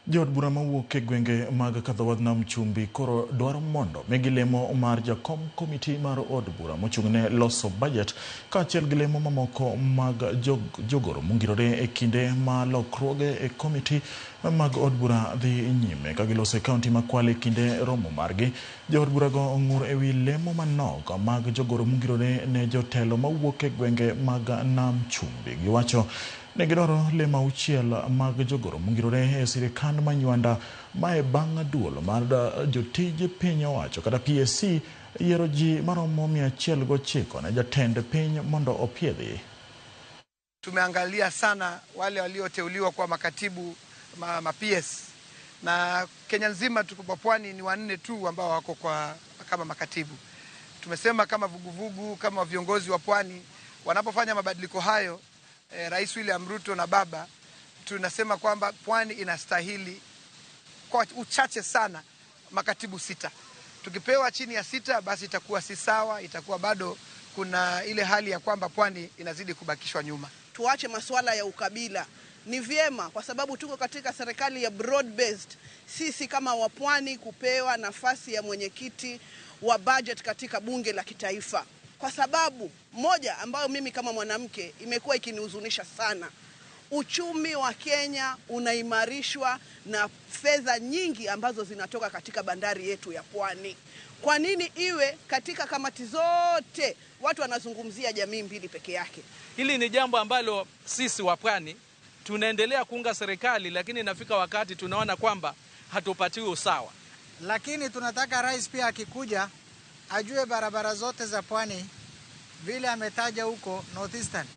Jod bura mawuok e gwenge mag Kadhawadh Nam Chumbi koro dwaro mondo migi lemo mar jakom komiti mar od bura mochung'ne loso budget kaachiel gi lemo mamoko mag jogoro mongirore e kinde ma lokruoge e komiti mag od bura dhi nyime ka giloso e kaunti ma Kwale e kinde romo margi. Jood burago ong'ur ewi lemo manok mag jogoro mongirore ne jotelo mawuok e gwenge mag Nam Chumbi. Giwacho ne gidwaro lemo auchiel mag jogoro mongirore e sirikand manywanda mae bang' duol mar jotij piny owacho kata PSC yiero ji maromo 109 ne jatend piny mondo opiedhi. Tumeangalia sana wale walioteuliwa kwa makatibu ma PS na Kenya nzima tuko Pwani ni 4 tu ambao wako kwa kama makatibu. Tumesema kama vuguvugu kama viongozi wa Pwani wanapofanya mabadiliko hayo, Rais William Ruto na baba, tunasema kwamba Pwani inastahili kwa uchache sana makatibu 6. Tukipewa chini ya 6 basi itakuwa si sawa, itakuwa bado kuna ile hali ya kwamba Pwani inazidi kubakishwa nyuma. Tuache masuala ya ukabila. Ni vyema kwa sababu tuko katika serikali ya broad based, sisi kama wapwani kupewa nafasi ya mwenyekiti wa budget katika bunge la kitaifa. Kwa sababu moja ambayo mimi kama mwanamke imekuwa ikinihuzunisha sana, uchumi wa Kenya unaimarishwa na fedha nyingi ambazo zinatoka katika bandari yetu ya Pwani. Kwa nini iwe katika kamati zote watu wanazungumzia jamii mbili peke yake? Hili ni jambo ambalo sisi wa Pwani tunaendelea kuunga serikali, lakini inafika wakati tunaona kwamba hatupatiwi usawa. Lakini tunataka rais pia akikuja ajue barabara zote za Pwani vile ametaja huko Northeastern.